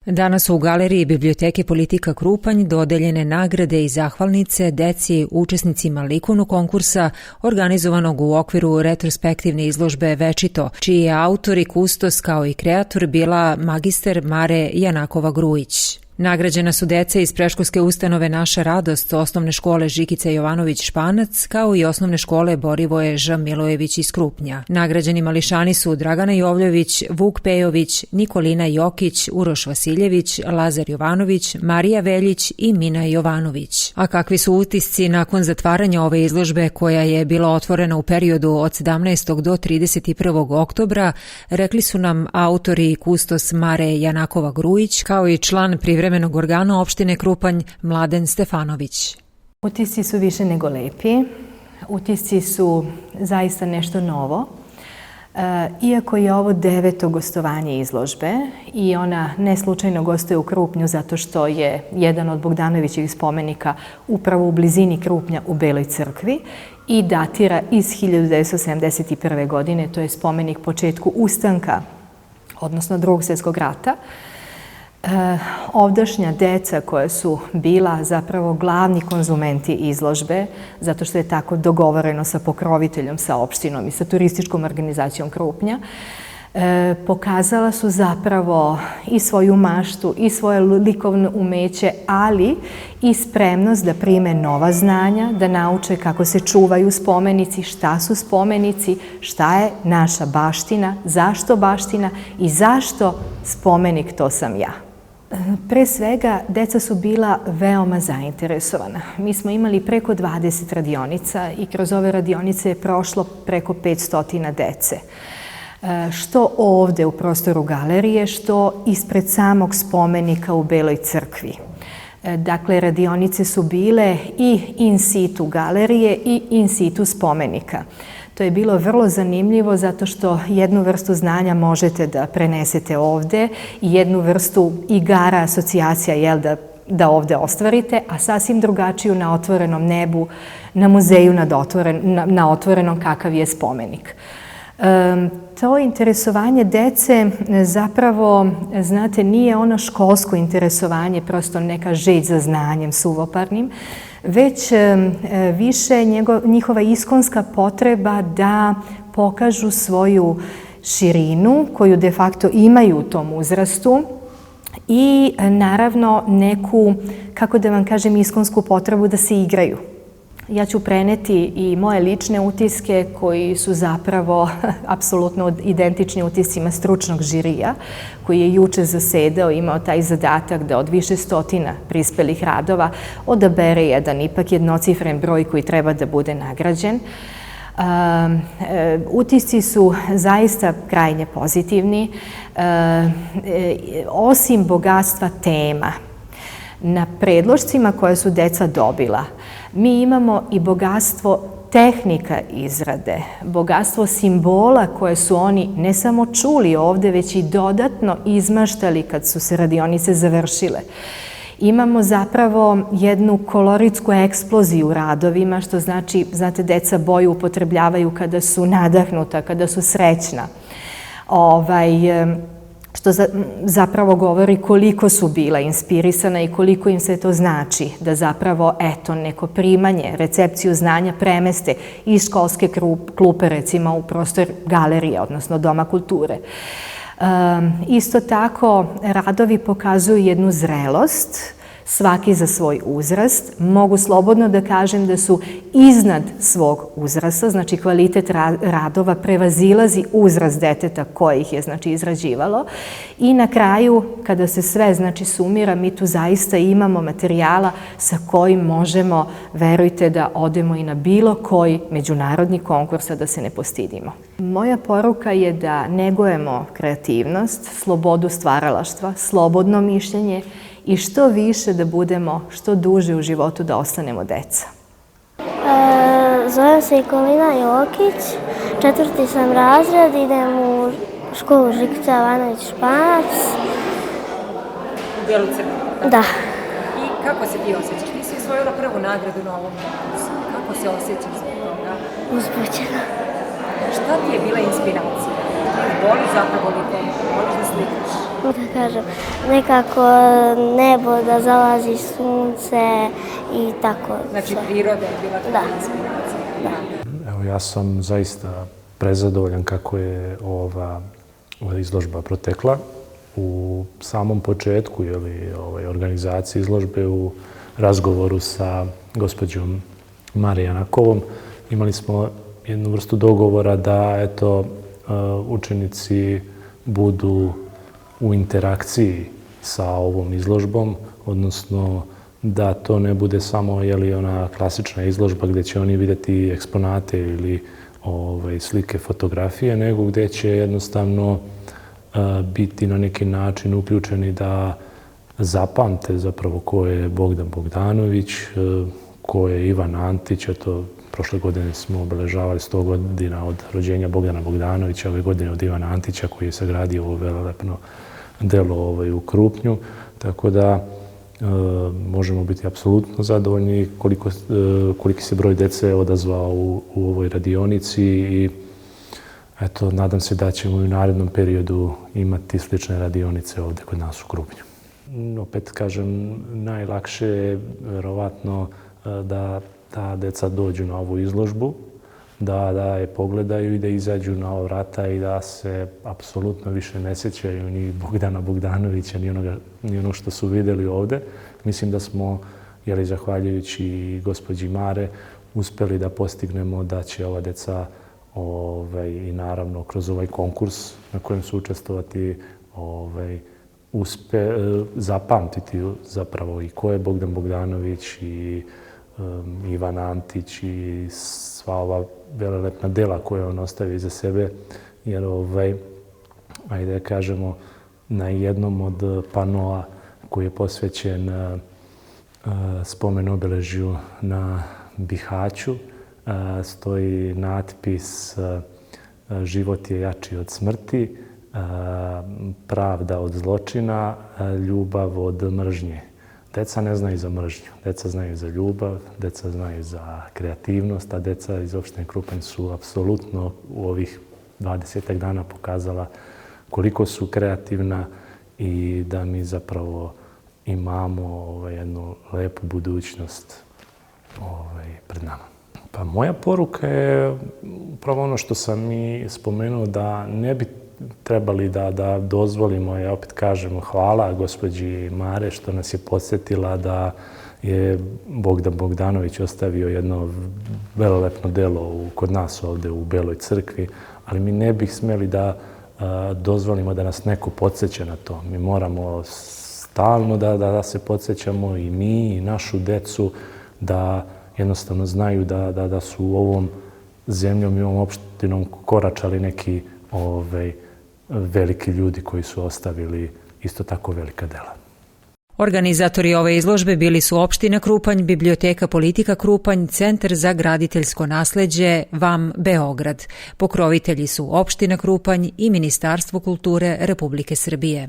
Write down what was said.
Danas su u galeriji Biblioteke Politika Krupanj dodeljene nagrade i zahvalnice deci učesnicima likovnog konkursa organizovanog u okviru retrospektivne izložbe Večito, čiji je autor i kustos kao i kreator bila magister Mare Janakova-Grujić. Nagrađena su deca iz predškolske ustanove Naša radost, osnovne škole Žikica Jovanović Španac, kao i osnovne škole Borivoje Ž. Milojević iz Krupnja. Nagrađeni mališani su Dragana Jovljević, Vuk Pejović, Nikolina Jokić, Uroš Vasiljević, Lazar Jovanović, Marija Veljić i Mina Jovanović. A kakvi su utisci nakon zatvaranja ove izložbe, koja je bila otvorena u periodu od 17. do 31. oktobra, rekli su nam autori i kustos Mare Janakova-Grujić, kao i član privremenog organa opštine Krupanj Mladen Stefanović. Utisci su više nego lepi. Utisci su zaista nešto novo. Iako je ovo 9. gostovanje izložbe i ona ne slučajno gostuje u Krupnju zato što je jedan od Bogdanovićevih spomenika upravo u blizini Krupnja u Beloj crkvi i datira iz 1971. godine, to je spomenik početku ustanka, odnosno Drugog svjetskog rata. Ovdašnja deca koja su bila zapravo glavni konzumenti izložbe, zato što je tako dogovoreno sa pokroviteljom, sa opštinom i sa turističkom organizacijom Krupnja, pokazala su zapravo i svoju maštu i svoje likovno umeće, ali i spremnost da prime nova znanja, da nauče kako se čuvaju spomenici, šta su spomenici, šta je naša baština, zašto baština i zašto spomenik to sam ja. Pre svega, deca su bila veoma zainteresovana. Mi smo imali preko 20 radionica i kroz ove radionice je prošlo preko 500 dece. Što ovde u prostoru galerije, što ispred samog spomenika u Beloj crkvi. Dakle, radionice su bile i in situ galerije i in situ spomenika. To je bilo vrlo zanimljivo zato što jednu vrstu znanja možete da prenesete ovde i jednu vrstu igara, asocijacija, da ovde ostvarite, a sasvim drugačiju na otvorenom nebu, na muzeju na otvorenom kakav je spomenik. To interesovanje dece zapravo, znate, nije ono školsko interesovanje, prosto neka želj za znanjem suvoparnim, već više njihova iskonska potreba da pokažu svoju širinu koju de facto imaju u tom uzrastu i naravno neku, kako da vam kažem, iskonsku potrebu da se igraju. Ja ću preneti i moje lične utiske koji su zapravo apsolutno identični utiscima stručnog žirija koji je juče zasedao, imao taj zadatak da od više stotina prispelih radova odabere jedan ipak jednocifren broj koji treba da bude nagrađen. Utisci su zaista krajnje pozitivni. Osim bogatstva tema, na predlošcima koje su deca dobila, mi imamo i bogatstvo tehnika izrade, bogatstvo simbola koje su oni ne samo čuli ovde, već i dodatno izmaštali kad su se radionice završile. Imamo zapravo jednu koloritsku eksploziju u radovima, što znači, znate, deca boju upotrebljavaju kada su nadahnuta, kada su srećna. Što zapravo govori koliko su bila inspirisana i koliko im se to znači da zapravo, eto, neko primanje, recepciju znanja premeste iz školske klupe, recimo, u prostor galerije, odnosno Doma kulture. Isto tako, radovi pokazuju jednu zrelost, svaki za svoj uzrast. Mogu slobodno da kažem da su iznad svog uzrasta, znači kvalitet radova prevazilazi uzrast deteta koje ih je, znači, izrađivalo. I na kraju, kada se sve, znači, sumira, mi tu zaista imamo materijala sa kojim možemo, verujte, da odemo i na bilo koji međunarodni konkurs, a da se ne postidimo. Moja poruka je da negujemo kreativnost, slobodu stvaralaštva, slobodno mišljenje i što više da budemo što duže u životu da ostanemo deca. Zovem se Nikolina Jokić, 4. sam razred, idem u školu Žikica Jovanović Španac. U Belu crkvu? Da. I kako se ti osjećaš? Ti si osvojila prvu nagradu na ovom konkursu. Kako se osjećaš zbog toga? Uzbuđena. Šta ti je bila inspiracija? Voliš zapravo likovno? Voliš da slikaš? da kažem, nekako nebo, da zalazi sunce i tako. Znači priroda je bila tvoja inspiracija. Da. Evo, ja sam zaista prezadovoljan kako je ova izložba protekla. U samom početku organizacije izložbe, u razgovoru sa gospođom Marijom Janakovom, imali smo jednu vrstu dogovora da učenici budu u interakciji sa ovom izložbom, odnosno da to ne bude samo ona klasična izložba gdje će oni vidjeti eksponate ili slike, fotografije, nego gdje će jednostavno biti na neki način uključeni da zapamte zapravo ko je Bogdan Bogdanović, ko je Ivan Antić. Prošle godine smo obeležavali 100 godina od rođenja Bogdana Bogdanovića, ove godine od Ivana Antića koji je sagradio ovo velelepno delo u Krupnju. Tako da možemo biti apsolutno zadovoljni koliki se broj dece odazvao u ovoj radionici i nadam se da ćemo i u narednom periodu imati slične radionice ovdje kod nas u Krupnju. Opet kažem, najlakše je verovatno da ta deca dođu na ovu izložbu, da je pogledaju i da izađu na ova vrata i da se apsolutno više ne sjećaju ni Bogdana Bogdanovića, ni ono što su vidjeli ovdje. Mislim da smo, zahvaljujući gospođi Mare, uspjeli da postignemo da će ova deca i naravno kroz ovaj konkurs na kojem su učestvovati zapamtiti zapravo i ko je Bogdan Bogdanović i Ivan Antić i sva ova velelepna dela koje on ostavi iza sebe, jer ajde da kažemo, na jednom od panoa koji je posvećen spomen obeležju na Bihaću stoji natpis "Život je jači od smrti, pravda od zločina, ljubav od mržnje". Deca ne znaju za mržnju, deca znaju za ljubav, deca znaju za kreativnost, a deca iz opštine Krupanj su apsolutno u ovih 20 dana pokazala koliko su kreativna i da mi zapravo imamo jednu lepu budućnost pred nama. Pa moja poruka je upravo ono što sam i spomenuo, da ne bi trebali da dozvolimo, ja opet kažem hvala gospođi Mare što nas je podsjetila da je Bogdan Bogdanović ostavio jedno velelepno delo kod nas ovdje u Beloj crkvi, ali mi ne bih smjeli da dozvolimo da nas neko podsjeća na to. Mi moramo stalno da se podsjećamo, i mi i našu decu, da jednostavno znaju da su u ovom zemljom i ovom opštinom koračali neki veliki ljudi koji su ostavili isto tako velika dela. Organizatori ove izložbe bili su opština Krupanj, Biblioteka Politika Krupanj, Centar za graditeljsko nasleđe VAM Beograd. Pokrovitelji su opština Krupanj i Ministarstvo kulture Republike Srbije.